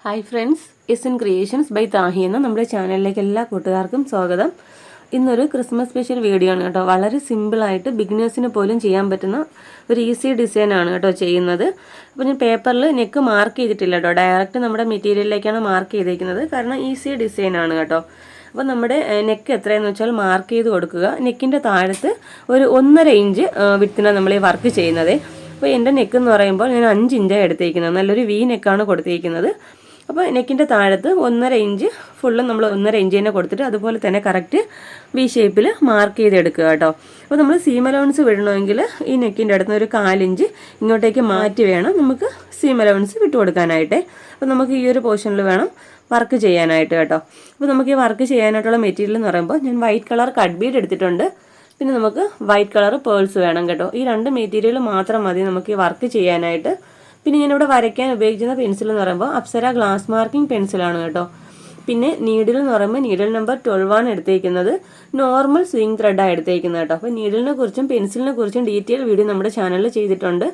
Hi friends, is in creations by താഹി എന്ന നമ്മുടെ ചാനലിലേക്ക് എല്ലാ കൂട്ടുകാർക്കും സ്വാഗതം. ഇന്നൊരു ക്രിസ്മസ് സ്പെഷ്യൽ വീഡിയോ ആണ് കേട്ടോ. വളരെ സിമ്പിളായിട്ട് ബിഗിനേഴ്സിന് പോലും ചെയ്യാൻ പറ്റുന്ന ഒരു ഈസി ഡിസൈനാണ് കേട്ടോ ചെയ്യുന്നത്. അപ്പോൾ ഞാൻ പേപ്പറിൽ നെക്ക് മാർക്ക് ചെയ്തിട്ടില്ല കേട്ടോ, ഡയറക്റ്റ് നമ്മുടെ മെറ്റീരിയലിലേക്കാണ് മാർക്ക് ചെയ്തേക്കുന്നത്. കാരണം ഈസി ഡിസൈനാണ് കേട്ടോ. അപ്പോൾ നമ്മുടെ നെക്ക് എത്രയെന്ന് വെച്ചാൽ മാർക്ക് ചെയ്ത് കൊടുക്കുക. നെക്കിൻ്റെ താഴത്ത് ഒരു 1.5 ഇഞ്ച് വിട്ടിനാണ് നമ്മൾ ഈ വർക്ക് ചെയ്യുന്നത്. അപ്പോൾ എൻ്റെ നെക്ക് എന്ന് പറയുമ്പോൾ ഞാൻ 5 ഇഞ്ചാണ് എടുത്തേക്കുന്നത്. നല്ലൊരു വി നെക്കാണ് കൊടുത്തേക്കുന്നത്. അപ്പോൾ നെക്കിൻ്റെ താഴത്ത് 1.5 ഇഞ്ച് ഫുള്ളും നമ്മൾ 1.5 ഇഞ്ച് തന്നെ കൊടുത്തിട്ട് അതുപോലെ തന്നെ കറക്റ്റ് വി ഷേപ്പിൽ മാർക്ക് ചെയ്തെടുക്കുക കേട്ടോ. അപ്പോൾ നമ്മൾ സീം അലവൻസ് വിടണമെങ്കിൽ ഈ നെക്കിൻ്റെ അടുത്ത് ഒരു 4 ഇഞ്ച് ഇങ്ങോട്ടേക്ക് മാറ്റി വേണം നമുക്ക് സീം അലവൻസ് വിട്ടു കൊടുക്കാനായിട്ട്. അപ്പോൾ നമുക്ക് ഈ ഒരു പോർഷനിൽ വേണം വർക്ക് ചെയ്യാനായിട്ട് കേട്ടോ. അപ്പോൾ നമുക്ക് ഈ വർക്ക് ചെയ്യാനായിട്ടുള്ള മെറ്റീരിയൽ എന്ന് പറയുമ്പോൾ ഞാൻ വൈറ്റ് കളർ കട്ട് ബീഡ് എടുത്തിട്ടുണ്ട്. പിന്നെ നമുക്ക് വൈറ്റ് കളർ പേൾസ് വേണം കേട്ടോ. ഈ 2 മെറ്റീരിയൽ മാത്രം മതി നമുക്ക് ഈ വർക്ക് ചെയ്യാനായിട്ട്. പിന്നെ ഞാനിവിടെ വരയ്ക്കാൻ ഉപയോഗിക്കുന്ന പെൻസിൽ എന്ന് പറയുമ്പോൾ അപ്സര ഗ്ലാസ് മാർക്കിംഗ് പെൻസിലാണ് കേട്ടോ. പിന്നെ നീഡിൽ എന്ന് പറയുമ്പോൾ നീഡിൽ നമ്പർ 12 ആണ് എടുത്തേക്കുന്നത്. നോർമൽ സ്വിങ് ത്രെഡാണ് എടുത്തേക്കുന്നത് കേട്ടോ. അപ്പോൾ നീഡിലിനെ കുറിച്ചും പെൻസിലിനെ കുറിച്ചും ഡീറ്റെയിൽ വീഡിയോ നമ്മുടെ ചാനലിൽ ചെയ്തിട്ടുണ്ട്.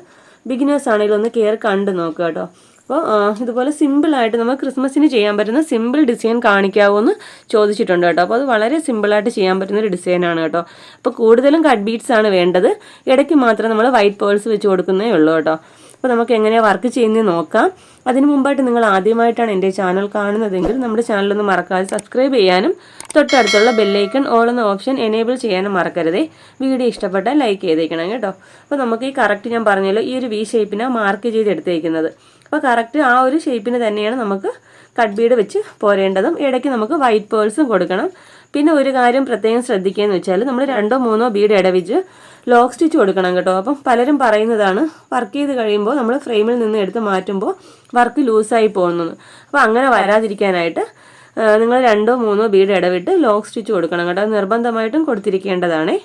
ബിഗിനേഴ്സ് ആണെങ്കിലും ഒന്ന് കയറി കണ്ട് നോക്കുക കേട്ടോ. അപ്പോൾ ഇതുപോലെ സിമ്പിളായിട്ട് നമുക്ക് ക്രിസ്മസിന് ചെയ്യാൻ പറ്റുന്ന സിമ്പിൾ ഡിസൈൻ കാണിക്കാവോ എന്ന് ചോദിച്ചിട്ടുണ്ട് കേട്ടോ. അപ്പോൾ അത് വളരെ സിമ്പിളായിട്ട് ചെയ്യാൻ പറ്റുന്ന ഒരു ഡിസൈനാണ് കേട്ടോ. അപ്പോൾ കൂടുതലും കട്ട് ബീഡ്സ് ആണ് വേണ്ടത്. ഇടയ്ക്ക് മാത്രം നമ്മൾ വൈറ്റ് പേൾസ് വെച്ച് കൊടുക്കുന്നേ ഉള്ളൂ കേട്ടോ. അപ്പോൾ നമുക്ക് എങ്ങനെയാണ് വർക്ക് ചെയ്യുന്നത് നോക്കാം. അതിന് മുമ്പായിട്ട് നിങ്ങൾ ആദ്യമായിട്ടാണ് എൻ്റെ ചാനൽ കാണുന്നതെങ്കിൽ നമ്മുടെ ചാനലൊന്ന് മറക്കാതെ സബ്സ്ക്രൈബ് ചെയ്യാനും തൊട്ടടുത്തുള്ള ബെല്ലൈക്കൺ ഓൾ എന്ന ഓപ്ഷൻ എനേബിൾ ചെയ്യാനും മറക്കരുതേ. വീഡിയോ ഇഷ്ടപ്പെട്ടാൽ ലൈക്ക് ചെയ്തേക്കണം കേട്ടോ. അപ്പോൾ നമുക്ക് ഈ കറക്റ്റ് ഞാൻ പറഞ്ഞല്ലോ ഈ ഒരു വി ഷേപ്പിനാണ് മാർക്ക് ചെയ്തെടുത്തേക്കുന്നത്. അപ്പോൾ കറക്റ്റ് ആ ഒരു ഷേപ്പിന് തന്നെയാണ് നമുക്ക് കട്ട് ബീഡ് വെച്ച് പോരേണ്ടതും. ഇടയ്ക്ക് നമുക്ക് വൈറ്റ് പേൾസും കൊടുക്കണം. പിന്നെ ഒരു കാര്യം പ്രത്യേകം ശ്രദ്ധിക്കുകയെന്ന് വെച്ചാൽ നമ്മൾ 2-3 ബീഡ് ഇടവിച്ച് ലോക്ക് സ്റ്റിച്ച് കൊടുക്കണം കേട്ടോ. അപ്പം പലരും പറയുന്നതാണ് വർക്ക് ചെയ്ത് കഴിയുമ്പോൾ നമ്മൾ ഫ്രെയിമിൽ നിന്ന് എടുത്ത് മാറ്റുമ്പോൾ വർക്ക് ലൂസായി പോകുന്നത്. അപ്പോൾ അങ്ങനെ വരാതിരിക്കാനായിട്ട് നിങ്ങൾ 2-3 ബീഡ് ഇടവിട്ട് ലോക്ക് സ്റ്റിച്ച് കൊടുക്കണം കേട്ടോ. അത് നിർബന്ധമായിട്ടും കൊടുത്തിരിക്കേണ്ടതാണേ.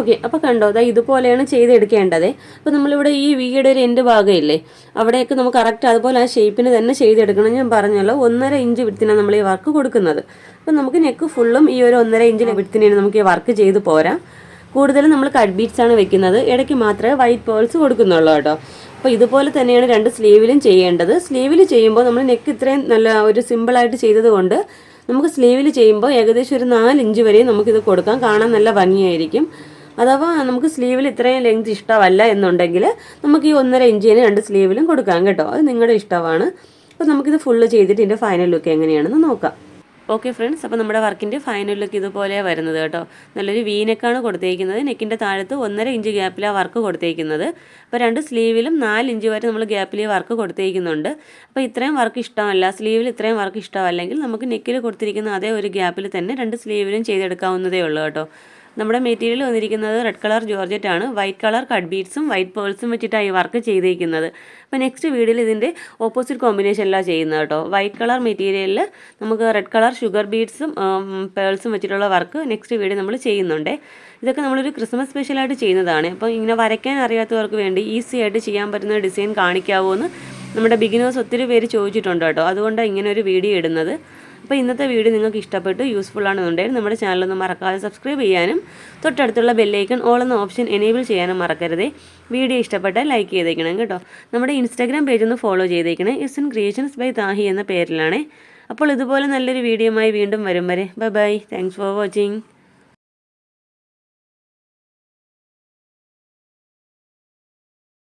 ഓക്കെ, അപ്പോൾ കണ്ടോ, അതാ ഇതുപോലെയാണ് ചെയ്തെടുക്കേണ്ടത്. അപ്പോൾ നമ്മളിവിടെ ഈ വീയുടെ ഒരു എൻഡ് ഭാഗമില്ലേ, അവിടെയൊക്കെ നമുക്ക് കറക്റ്റ് അതുപോലെ ആ ഷേപ്പിന് തന്നെ ചെയ്തെടുക്കണം. ഞാൻ പറഞ്ഞല്ലോ 1.5 ഇഞ്ച് വിടത്തിനാണ് നമ്മൾ ഈ വർക്ക് കൊടുക്കുന്നത്. അപ്പോൾ നമുക്ക് നെക്ക് ഫുള്ളും ഈ ഒരു 1.5 ഇഞ്ച് വിടത്തിനാണ് നമുക്ക് ഈ വർക്ക് ചെയ്ത് പോരാം. കൂടുതലും നമ്മൾ കട്ട് ബീഡ്സ് ആണ് വെക്കുന്നത്. ഇടയ്ക്ക് മാത്രമേ വൈറ്റ് പേൾസ് കൊടുക്കുന്നുള്ളൂ കേട്ടോ. അപ്പോൾ ഇതുപോലെ തന്നെയാണ് 2 സ്ലീവിലും ചെയ്യേണ്ടത്. സ്ലീവിൽ ചെയ്യുമ്പോൾ നമ്മൾ നെക്ക് ഇത്രയും നല്ല ഒരു സിമ്പിളായിട്ട് ചെയ്തത് കൊണ്ട് നമുക്ക് സ്ലീവിൽ ചെയ്യുമ്പോൾ ഏകദേശം ഒരു 4 ഇഞ്ച് വരെയും നമുക്കിത് കൊടുക്കാം. കാണാൻ നല്ല ഭംഗിയായിരിക്കും. അഥവാ നമുക്ക് സ്ലീവിൽ ഇത്രയും ലെങ്ത് ഇഷ്ടമല്ല എന്നുണ്ടെങ്കിൽ നമുക്ക് ഈ 1.5 ഇഞ്ചിന് 2 സ്ലീവിലും കൊടുക്കാം കേട്ടോ. അത് നിങ്ങളുടെ ഇഷ്ടമാണ്. അപ്പോൾ നമുക്കിത് ഫുള്ള് ചെയ്തിട്ട് ഇതിൻ്റെ ഫൈനൽ ലുക്ക് എങ്ങനെയാണെന്ന് നോക്കാം. ഓക്കെ ഫ്രണ്ട്സ്, അപ്പോൾ നമ്മുടെ വർക്കിൻ്റെ ഫൈനൽ ലുക്ക് ഇതുപോലെയാണ് വരുന്നത് കേട്ടോ. നല്ലൊരു വി നെക്കാണ് കൊടുത്തേക്കുന്നത്. നെക്കിൻ്റെ താഴത്ത് 1.5 ഇഞ്ച് ഗ്യാപ്പിലാണ് വർക്ക് കൊടുത്തേക്കുന്നത്. അപ്പോൾ 2 സ്ലീവിലും 4 ഇഞ്ച് വരെ നമ്മൾ ഗ്യാപ്പിൽ വർക്ക് കൊടുത്തേക്കുന്നുണ്ട്. അപ്പോൾ ഇത്രയും വർക്ക് ഇഷ്ടമല്ല, സ്ലീവിൽ ഇത്രയും വർക്ക് ഇഷ്ടമല്ലെങ്കിൽ നമുക്ക് നെക്കിൽ കൊടുത്തിരിക്കുന്ന അതേ ഒരു ഗ്യാപ്പിൽ തന്നെ 2 സ്ലീവിലും ചെയ്തെടുക്കാവുന്നതേ ഉള്ളൂ കേട്ടോ. നമ്മുടെ മെറ്റീരിയൽ വന്നിരിക്കുന്നത് റെഡ് കളർ ജോർജറ്റ് ആണ്. വൈറ്റ് കളർ കട്ട് ബീഡ്സും വൈറ്റ് പേൾസും വെച്ചിട്ടാണ് ഈ വർക്ക് ചെയ്തിരിക്കുന്നത്. അപ്പോൾ നെക്സ്റ്റ് വീഡിയോയിൽ ഇതിൻ്റെ ഓപ്പോസിറ്റ് കോമ്പിനേഷനിലാണ് ചെയ്യുന്നത് കേട്ടോ. വൈറ്റ് കളർ മെറ്റീരിയലിൽ നമുക്ക് റെഡ് കളർ ഷുഗർ ബീഡ്സും പേൾസും വെച്ചിട്ടുള്ള വർക്ക് നെക്സ്റ്റ് വീഡിയോ നമ്മൾ ചെയ്യുന്നുണ്ട്. ഇതൊക്കെ നമ്മളൊരു ക്രിസ്മസ് സ്പെഷ്യലായിട്ട് ചെയ്യുന്നതാണ്. അപ്പോൾ ഇങ്ങനെ വരയ്ക്കാൻ അറിയാത്തവർക്ക് വേണ്ടി ഈസി ആയിട്ട് ചെയ്യാൻ പറ്റുന്ന ഡിസൈൻ കാണിക്കാവോ എന്ന് നമ്മുടെ ബിഗിനേഴ്സ് ഒത്തിരി പേര് ചോദിച്ചിട്ടുണ്ട് കേട്ടോ. അതുകൊണ്ടാണ് ഇങ്ങനെ ഒരു വീഡിയോ ഇടുന്നത്. അപ്പോൾ ഇന്നത്തെ വീഡിയോ നിങ്ങൾക്ക് ഇഷ്ടപ്പെട്ടു യൂസ്ഫുൾ ആണെന്നുണ്ടെങ്കിൽ നമ്മുടെ ചാനലൊന്ന് മറക്കാതെ സബ്സ്ക്രൈബ് ചെയ്യാനും തൊട്ടടുത്തുള്ള ബെല്ലൈക്കൺ ഓൾ എന്ന ഓപ്ഷൻ എനേബിൾ ചെയ്യാനും മറക്കരുതേ. വീഡിയോ ഇഷ്ടപ്പെട്ടാൽ ലൈക്ക് ചെയ്തേക്കണം കേട്ടോ. നമ്മുടെ ഇൻസ്റ്റാഗ്രാം പേജ് ഒന്ന് ഫോളോ ചെയ്തേക്കണേ. എസ്എൻ ക്രിയേഷൻസ് ബൈ താഹി എന്ന പേരിലാണ്. അപ്പോൾ ഇതുപോലെ നല്ലൊരു വീഡിയോയുമായി വീണ്ടും വരും വരെ ബൈ. Thanks for watching.